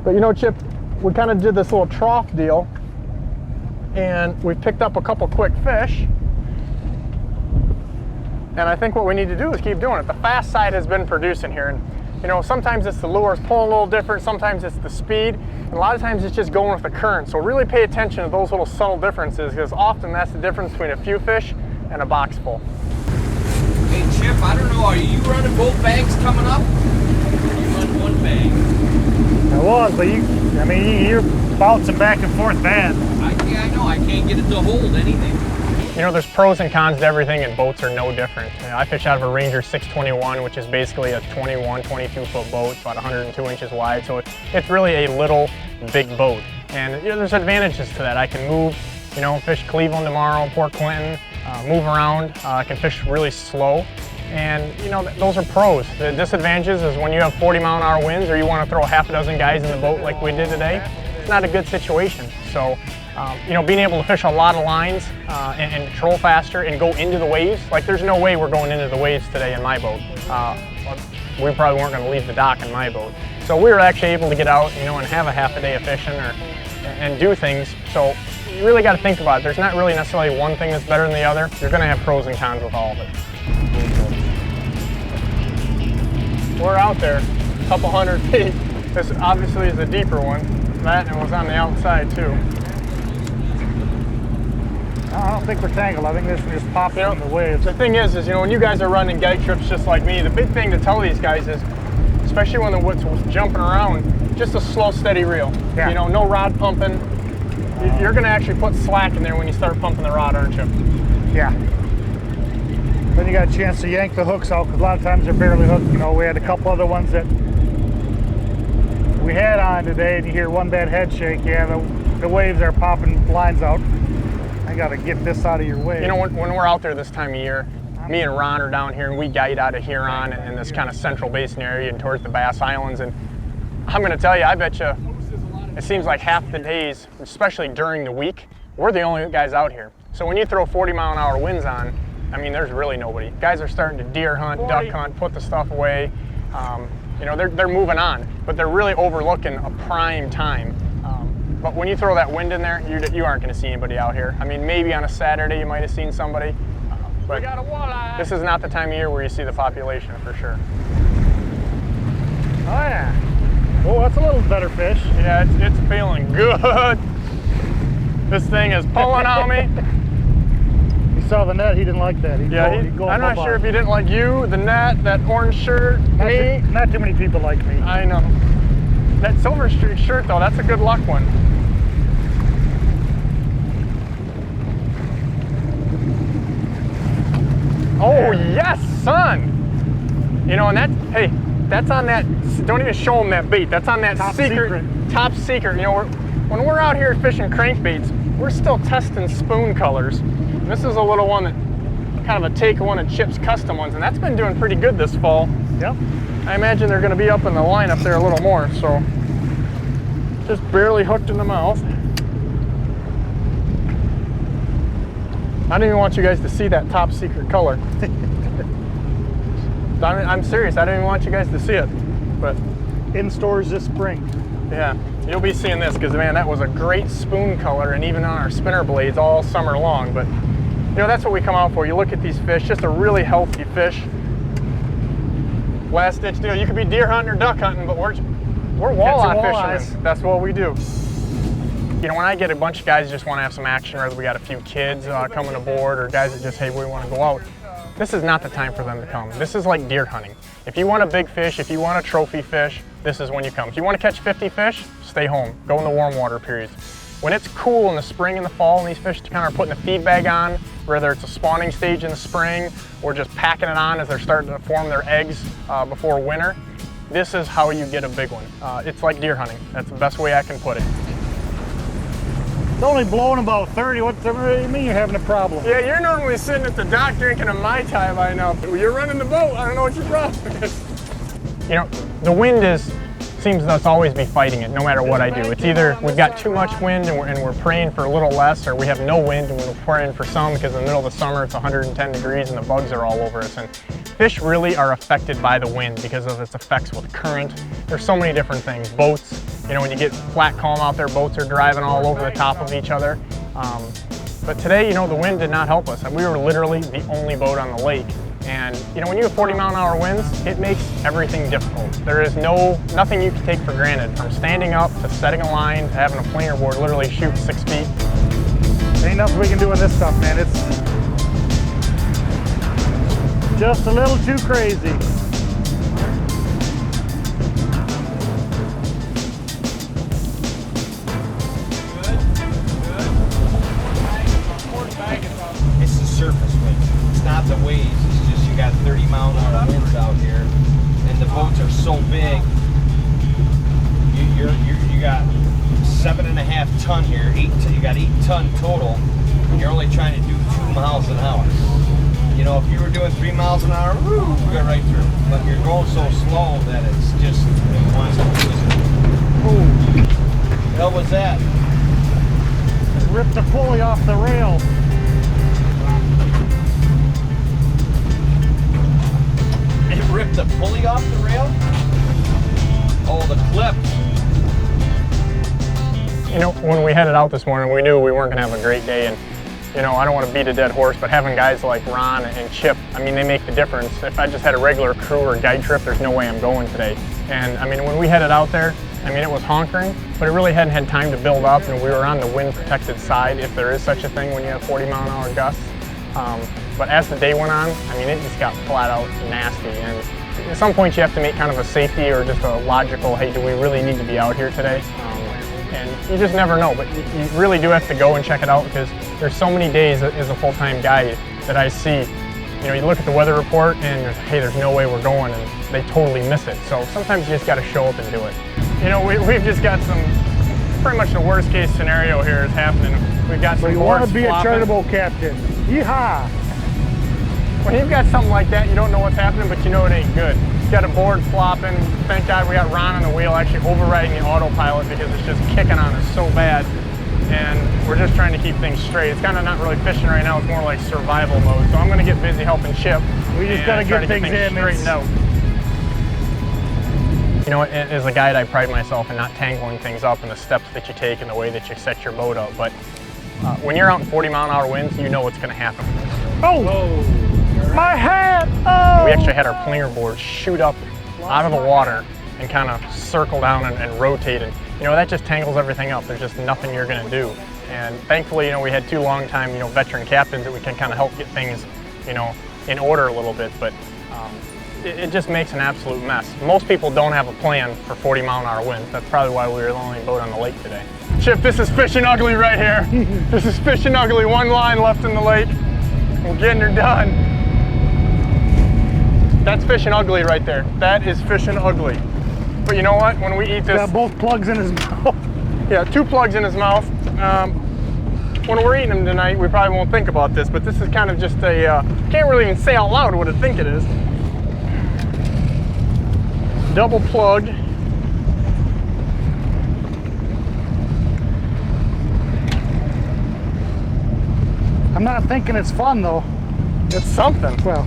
But you know, Chip, we kind of did this little trough deal, and we picked up a couple quick fish. And I think what we need to do is keep doing it. The fast side has been producing here, and you know, sometimes it's the lures pulling a little different, sometimes it's the speed, and a lot of times it's just going with the current. So really pay attention to those little subtle differences, because often that's the difference between a few fish and a box full. Hey Chip, I don't know, are you running both bags coming up? Or you run one bag? I was, but you're bouncing back and forth bad. Yeah, I know, I can't get it to hold anything. You know, there's pros and cons to everything, and boats are no different. You know, I fish out of a Ranger 621, which is basically a 21, 22-foot boat. It's about 102 inches wide, so it's really a little big boat. And you know, there's advantages to that. I can move, you know, fish Cleveland tomorrow, Port Clinton, move around. I can fish really slow, and you know, those are pros. The disadvantages is when you have 40-mile-an-hour winds, or you want to throw half a dozen guys in the boat like we did today. It's not a good situation. So. You know, being able to fish a lot of lines and control faster and go into the waves, like there's no way we're going into the waves today in my boat. We probably weren't going to leave the dock in my boat. So we were actually able to get out, you know, and have a half a day of fishing and do things. So you really got to think about it. There's not really necessarily one thing that's better than the other. You're going to have pros and cons with all of it. We're out there a couple hundred feet. This obviously is a deeper one. That and was on the outside too. I don't think we're tangled. I think this one just popped in the waves. The thing is, you know, when you guys are running guide trips just like me, the big thing to tell these guys is, especially when the wood's jumping around, just a slow, steady reel. Yeah. You know, no rod pumping. You're going to actually put slack in there when you start pumping the rod, aren't you? Yeah. Then you got a chance to yank the hooks out, because a lot of times they're barely hooked. You know, we had a couple other ones that we had on today, and you hear one bad head shake. Yeah, the waves are popping lines out. I gotta get this out of your way. You know, when we're out there this time of year, me and Ron are down here and we guide out of Huron and this kind of central basin area and towards the Bass Islands, and I'm gonna tell you, I bet you it seems like half the days, especially during the week, we're the only guys out here. So when you throw 40-mile-an-hour winds on, I mean, there's really nobody. Guys are starting to deer hunt, duck hunt, put the stuff away. You know, they're moving on, but they're really overlooking a prime time. But when you throw that wind in there, you aren't going to see anybody out here. I mean, maybe on a Saturday you might have seen somebody, but we got a walleye. This is not the time of year where you see the population for sure. Oh yeah. Oh, that's a little better fish. Yeah, it's feeling good. This thing is pulling on me. He saw the net, he didn't like that. I'm not sure if he didn't like you, the net, that orange shirt, me. Not too many people like me. I know. That Silver Street shirt though, that's a good luck one. Oh yes, son! You know, and that, hey, that's on that, don't even show them that bait. That's on that top secret. Top secret. You know, when we're out here fishing crankbaits, we're still testing spoon colors. And this is a little one that, kind of a take one of Chip's custom ones, and that's been doing pretty good this fall. Yep. I imagine they're gonna be up in the line up there a little more, so. Just barely hooked in the mouth. I don't even want you guys to see that top secret color. I'm serious, I don't even want you guys to see it. But in stores this spring. Yeah, you'll be seeing this, because man, that was a great spoon color, and even on our spinner blades all summer long. But you know, that's what we come out for. You look at these fish, just a really healthy fish. Last ditch deal. You could be deer hunting or duck hunting, but we're walleye fishermen. That's what we do. You know, when I get a bunch of guys who just want to have some action, whether we got a few kids coming aboard or guys that just, hey, we want to go out, this is not the time for them to come. This is like deer hunting. If you want a big fish, if you want a trophy fish, this is when you come. If you want to catch 50 fish, stay home. Go in the warm water periods. When it's cool in the spring and the fall and these fish kind of are putting the feed bag on, whether it's a spawning stage in the spring or just packing it on as they're starting to form their eggs before winter, this is how you get a big one. It's like deer hunting. That's the best way I can put it. It's only blowing about 30. What do you mean you're having a problem? Yeah, you're normally sitting at the dock drinking a Mai Tai by now. You're running the boat. I don't know what your problem is. You know, the wind seems to us always be fighting it, no matter what I do. It's either we've got too much wind and we're praying for a little less, or we have no wind and we're praying for some, because in the middle of the summer it's 110 degrees and the bugs are all over us. And fish really are affected by the wind because of its effects with current. There's so many different things, boats, You know, when you get flat calm out there, boats are driving all over the top of each other. But today, you know, the wind did not help us. We were literally the only boat on the lake. And, you know, when you have 40-mile-an-hour winds, it makes everything difficult. There is nothing you can take for granted, from standing up to setting a line to having a planer board literally shoot 6 feet. Ain't nothing we can do with this stuff, man. It's just a little too crazy. It's the surface wind. It's not the waves. It's just you got 30-mile-an-hour winds out here, and the boats are so big. You got 7.5 ton here. You got 8 ton total, and you're only trying to do 2 miles an hour. You know, if you were doing 3 miles an hour, woo, you go right through. But you're going so slow that it's just it wants to lose it. Ooh, What the hell was that? ripped the pulley off the rail. It ripped the pulley off the rail? Oh, the clip. You know, when we headed out this morning, we knew we weren't going to have a great day. And, you know, I don't want to beat a dead horse, but having guys like Ron and Chip, I mean, they make the difference. If I just had a regular crew or guide trip, there's no way I'm going today. And, I mean, when we headed out there, I mean, it was honkering, but it really hadn't had time to build up, and we were on the wind-protected side, if there is such a thing when you have 40-mile-an-hour gusts. But as the day went on, I mean, it just got flat out nasty. And at some point, you have to make kind of a safety or just a logical, hey, do we really need to be out here today? And you just never know, but you really do have to go and check it out, because there's so many days as a full-time guide that I see, you know, you look at the weather report and hey, there's no way we're going, and they totally miss it. So sometimes you just got to show up and do it. You know, we've just got pretty much the worst case scenario here is happening. We've got some So you want to be flopping. a charitable captain. Yeehaw! When you've got something like that, you don't know what's happening, but you know it ain't good. You got a board flopping. Thank God we got Ron on the wheel, actually overriding the autopilot, because it's just kicking on us so bad. And we're just trying to keep things straight. It's kind of not really fishing right now. It's more like survival mode. So I'm going to get busy helping Chip. We just got to get things in. Straightened out. You know, as a guide, I pride myself in not tangling things up and the steps that you take and the way that you set your boat up. But when you're out in 40-mile-an-hour winds, you know what's going to happen. Oh! My hat! Oh! We actually had our planer board shoot up out of the water and kind of circle down and rotate. And, you know, that just tangles everything up. There's just nothing you're going to do. And thankfully, you know, we had 2 long-time, you know, veteran captains that we can kind of help get things, you know, in order a little bit. But it just makes an absolute mess. Most people don't have a plan for 40-mile-an-hour winds. That's probably why we were the only boat on the lake today. Chip, this is fishing ugly right here. This is fishing ugly. 1 line left in the lake. We're getting her done. That's fishing ugly right there. That is fishing ugly. But you know what? When we eat this... Got both plugs in his mouth. Yeah, 2 plugs in his mouth. When we're eating them tonight, we probably won't think about this, but this is kind of just a... can't really even say out loud what I think it is. Double plug. I'm not thinking it's fun, though. It's something. Well...